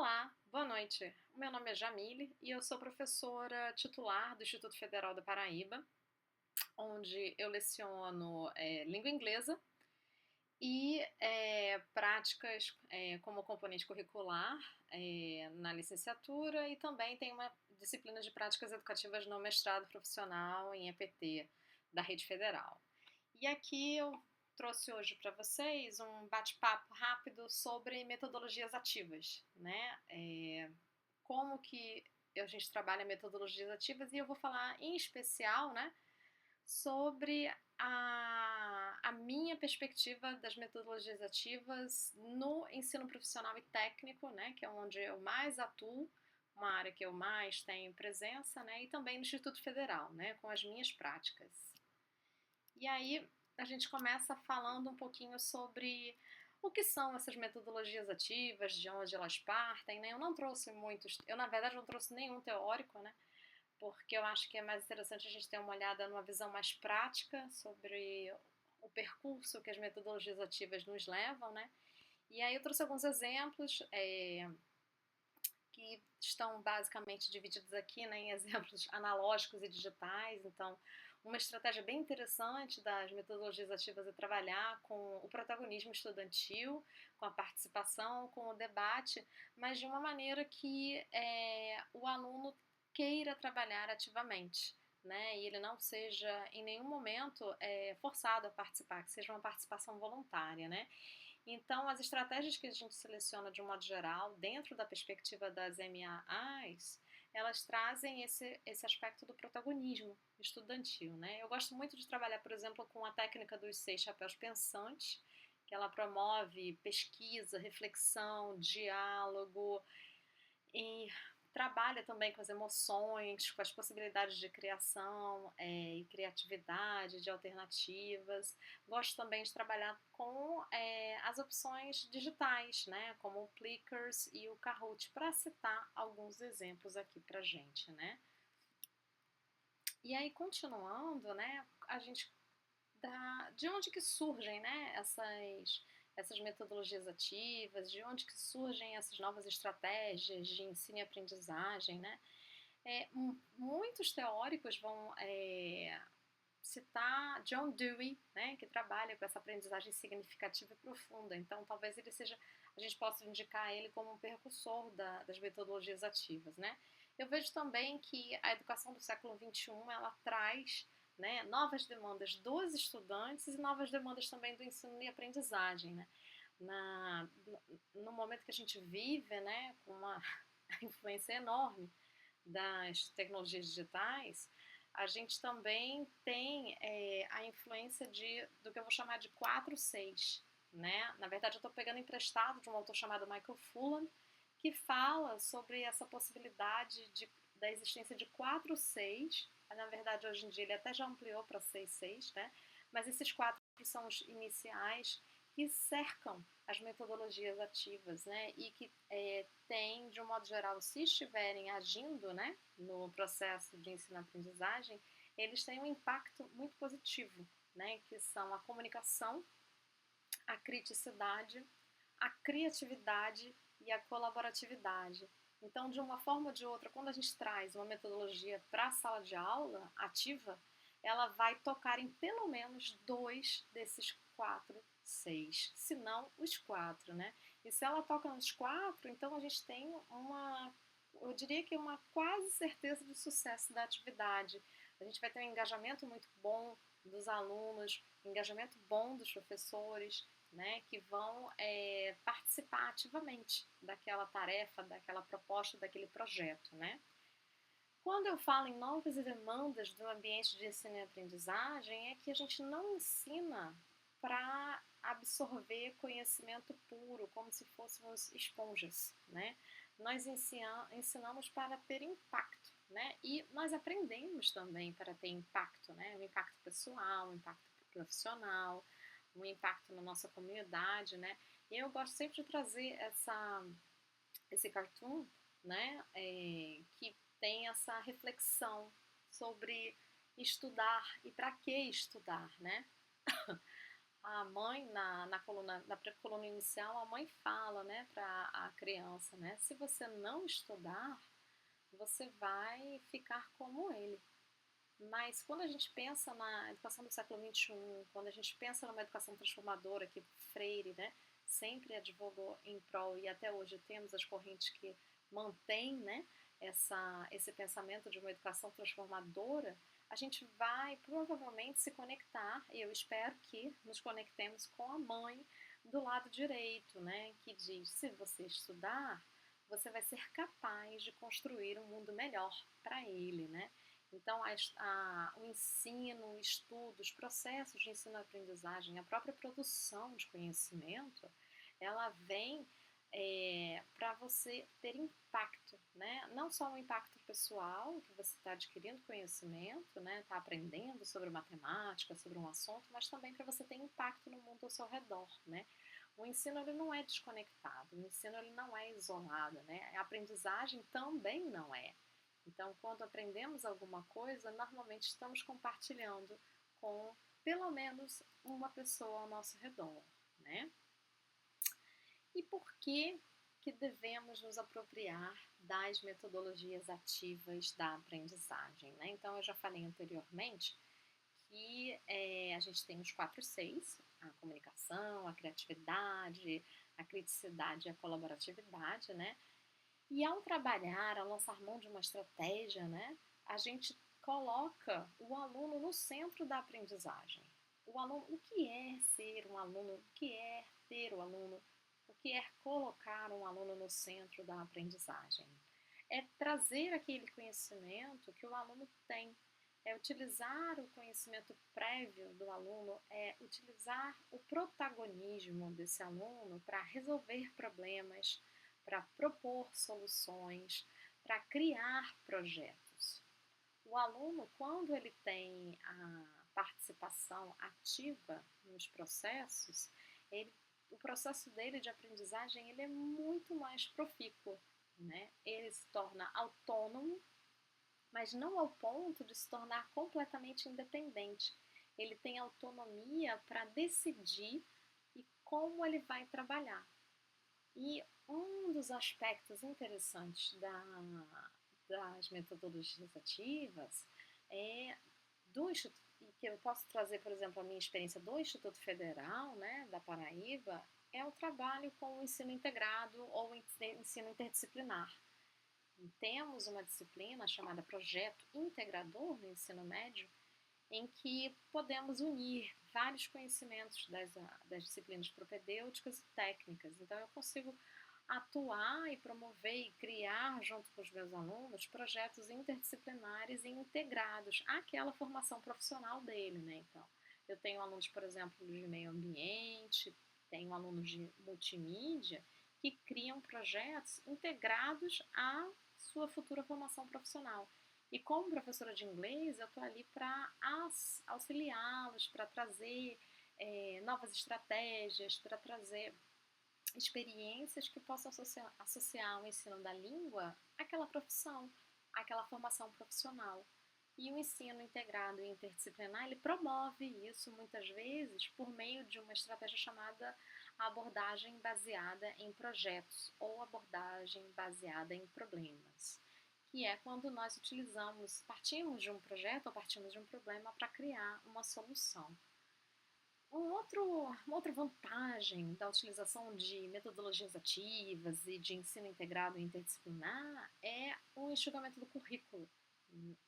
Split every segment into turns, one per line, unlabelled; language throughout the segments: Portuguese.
Olá, boa noite. O meu nome é Jamile e eu sou professora titular do Instituto Federal da Paraíba, onde eu leciono língua inglesa e práticas como componente curricular na licenciatura e também tem uma disciplina de práticas educativas no mestrado profissional em EPT da Rede Federal. E aqui eu trouxe hoje para vocês um bate-papo rápido sobre metodologias ativas, né? Como que a gente trabalha metodologias ativas e eu vou falar em especial, né, sobre a minha perspectiva das metodologias ativas no ensino profissional e técnico, né, que é onde eu mais atuo, uma área que eu mais tenho presença, né, e também no Instituto Federal, né, com as minhas práticas. E aí a gente começa falando um pouquinho sobre o que são essas metodologias ativas, de onde elas partem, né? Eu não trouxe muitos, eu na verdade não trouxe nenhum teórico, né? Porque eu acho que é mais interessante a gente ter uma olhada numa visão mais prática sobre o percurso que as metodologias ativas nos levam, né? E aí eu trouxe alguns exemplos que estão basicamente divididos aqui, né, em exemplos analógicos e digitais. Então, uma estratégia bem interessante das metodologias ativas é trabalhar com o protagonismo estudantil, com a participação, com o debate, mas de uma maneira que o aluno queira trabalhar ativamente, né, e ele não seja em nenhum momento forçado a participar, que seja uma participação voluntária, né. Então, as estratégias que a gente seleciona de um modo geral, dentro da perspectiva das MAAs, elas trazem esse aspecto do protagonismo estudantil, né? Eu gosto muito de trabalhar, por exemplo, com a técnica dos 6 chapéus pensantes, que ela promove pesquisa, reflexão, diálogo e trabalha também com as emoções, com as possibilidades de criação e criatividade, de alternativas. Gosto também de trabalhar com as opções digitais, né, como o Plickers e o Kahoot, para citar alguns exemplos aqui para gente, né. E aí, continuando, né, a gente de onde que surgem, né, essas metodologias ativas, de onde que surgem essas novas estratégias de ensino e aprendizagem, né? Muitos teóricos vão citar John Dewey, né, que trabalha com essa aprendizagem significativa e profunda. Então, talvez a gente possa indicar ele como um precursor das metodologias ativas, né? Eu vejo também que a educação do século XXI, ela traz, né, novas demandas dos estudantes e novas demandas também do ensino e aprendizagem, né? No momento que a gente vive, né, com uma influência enorme das tecnologias digitais, a gente também tem a influência do que eu vou chamar de 4-6, né? Na verdade, eu estou pegando emprestado de um autor chamado Michael Fullan, que fala sobre essa possibilidade da existência de 4-6. Na verdade, hoje em dia ele até já ampliou para 6-6, né? Mas esses 4 são os iniciais que cercam as metodologias ativas, né? E que têm, de um modo geral, se estiverem agindo, né, no processo de ensino-aprendizagem, eles têm um impacto muito positivo, né? Que são a comunicação, a criticidade, a criatividade e a colaboratividade. Então, de uma forma ou de outra, quando a gente traz uma metodologia para a sala de aula ativa, ela vai tocar em pelo menos 2 desses 4-6, se não os 4, né? E se ela toca nos 4, então a gente tem eu diria que uma quase certeza de sucesso da atividade. A gente vai ter um engajamento muito bom dos alunos, um engajamento bom dos professores, né, que vão participar ativamente daquela tarefa, daquela proposta, daquele projeto, né. Quando eu falo em novas demandas do ambiente de ensino e aprendizagem, é que a gente não ensina para absorver conhecimento puro, como se fôssemos esponjas, né? Nós ensinamos para ter impacto, né? E nós aprendemos também para ter impacto, né? Um impacto pessoal, um impacto profissional, um impacto na nossa comunidade, né? E eu gosto sempre de trazer esse cartoon, né? Que tem essa reflexão sobre estudar e para que estudar, né? A mãe, na coluna inicial, a mãe fala, né, para a criança, né, se você não estudar, você vai ficar como ele. Mas quando a gente pensa na educação do século XXI, quando a gente pensa numa educação transformadora que Freire, né, sempre advogou em prol, e até hoje temos as correntes que mantêm, né, esse pensamento de uma educação transformadora, a gente vai provavelmente se conectar, e eu espero que nos conectemos com a mãe do lado direito, né, que diz, se você estudar, você vai ser capaz de construir um mundo melhor para ele, né? Então, o ensino, o estudo, os processos de ensino-aprendizagem, a própria produção de conhecimento, ela vem para você ter impacto, né? Não só um impacto pessoal, que você está adquirindo conhecimento, né? Está aprendendo sobre matemática, sobre um assunto, mas também para você ter impacto no mundo ao seu redor, né? O ensino ele não é desconectado, o ensino ele não é isolado, né? A aprendizagem também não é. Então, quando aprendemos alguma coisa, normalmente estamos compartilhando com pelo menos uma pessoa ao nosso redor, né? E por que devemos nos apropriar das metodologias ativas da aprendizagem, né? Então, eu já falei anteriormente que a gente tem os 4 Cs, a comunicação, a criatividade, a criticidade e a colaboratividade, né? E ao trabalhar, ao lançar mão de uma estratégia, né, a gente coloca o aluno no centro da aprendizagem. O aluno, o que é ser um aluno? O que é ter o aluno? O que é colocar um aluno no centro da aprendizagem? É trazer aquele conhecimento que o aluno tem, é utilizar o conhecimento prévio do aluno, é utilizar o protagonismo desse aluno para resolver problemas, para propor soluções, para criar projetos. O aluno, quando ele tem a participação ativa nos processos, o processo dele de aprendizagem ele é muito mais profícuo, né? Ele se torna autônomo, mas não ao ponto de se tornar completamente independente. Ele tem autonomia para decidir e como ele vai trabalhar. E um dos aspectos interessantes das metodologias ativas é do Instituto, que eu posso trazer, por exemplo, a minha experiência do Instituto Federal, né, da Paraíba, é o trabalho com o ensino integrado ou ensino interdisciplinar. Temos uma disciplina chamada Projeto Integrador no ensino médio, em que podemos unir vários conhecimentos das disciplinas propedêuticas e técnicas. Então, eu consigo atuar e promover e criar, junto com os meus alunos, projetos interdisciplinares e integrados àquela formação profissional dele, né? Então, eu tenho alunos, por exemplo, de meio ambiente, tenho alunos de multimídia, que criam projetos integrados à sua futura formação profissional. E como professora de inglês, eu estou ali para auxiliá-los, para trazer novas estratégias, para trazer experiências que possam associar o ensino da língua àquela profissão, àquela formação profissional. E o ensino integrado e interdisciplinar, ele promove isso muitas vezes por meio de uma estratégia chamada abordagem baseada em projetos ou abordagem baseada em problemas, que é quando nós partimos de um projeto ou partimos de um problema para criar uma solução. Uma outra vantagem da utilização de metodologias ativas e de ensino integrado e interdisciplinar é o enxugamento do currículo,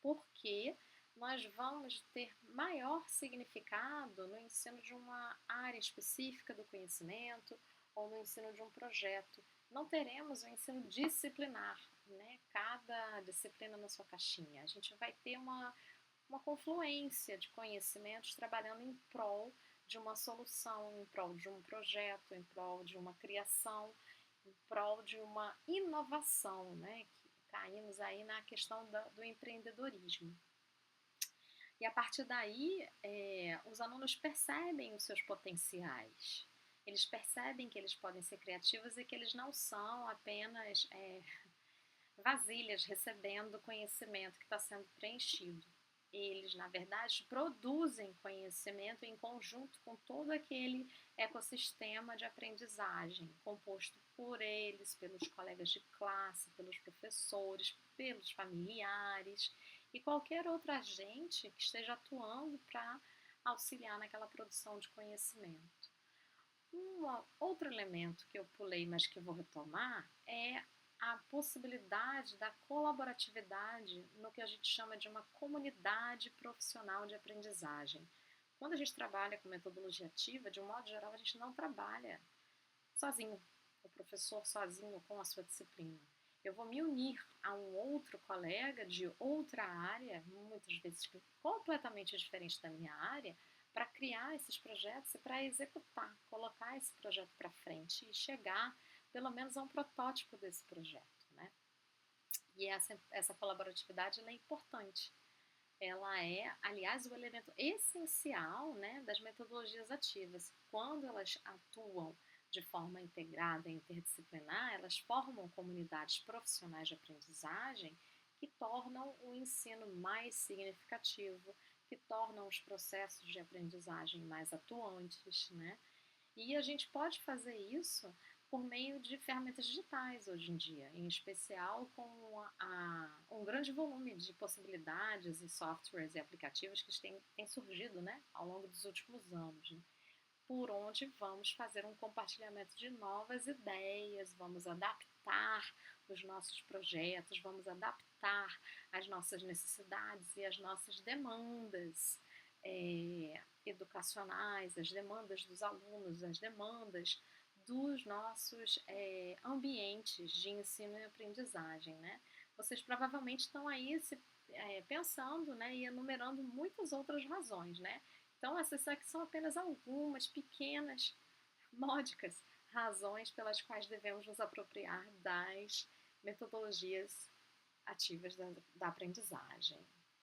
porque nós vamos ter maior significado no ensino de uma área específica do conhecimento ou no ensino de um projeto. Não teremos o ensino disciplinar, né? Cada disciplina na sua caixinha. A gente vai ter uma confluência de conhecimentos trabalhando em prol de uma solução, em prol de um projeto, em prol de uma criação, em prol de uma inovação, né? Que caímos aí na questão do empreendedorismo. E a partir daí, os alunos percebem os seus potenciais. Eles percebem que eles podem ser criativos e que eles não são apenas vasilhas recebendo conhecimento que está sendo preenchido. eles, na verdade, produzem conhecimento em conjunto com todo aquele ecossistema de aprendizagem, composto por eles, pelos colegas de classe, pelos professores, pelos familiares e qualquer outro agente que esteja atuando para auxiliar naquela produção de conhecimento. Outro elemento que eu pulei, mas que eu vou retomar, é a possibilidade da colaboratividade no que a gente chama de uma comunidade profissional de aprendizagem. Quando a gente trabalha com metodologia ativa, de um modo geral, a gente não trabalha sozinho, o professor sozinho com a sua disciplina. Eu vou me unir a um outro colega de outra área, muitas vezes completamente diferente da minha área, para criar esses projetos e para executar, colocar esse projeto para frente e chegar pelo menos a um protótipo desse projeto, né? E essa colaboratividade ela é importante. Ela é, aliás, o elemento essencial, né, das metodologias ativas. Quando elas atuam de forma integrada e interdisciplinar, elas formam comunidades profissionais de aprendizagem que tornam o ensino mais significativo, que tornam os processos de aprendizagem mais atuantes, né? E a gente pode fazer isso por meio de ferramentas digitais hoje em dia, em especial com um grande volume de possibilidades e softwares e aplicativos que têm surgido, né, ao longo dos últimos anos, né, por onde vamos fazer um compartilhamento de novas ideias, vamos adaptar os nossos projetos, vamos adaptar as nossas necessidades e as nossas demandas educacionais, as demandas dos alunos, as demandas dos nossos ambientes de ensino e aprendizagem, né? Vocês provavelmente estão aí pensando, né, e enumerando muitas outras razões, né? Então, essas aqui são apenas algumas pequenas, módicas razões pelas quais devemos nos apropriar das metodologias ativas da aprendizagem.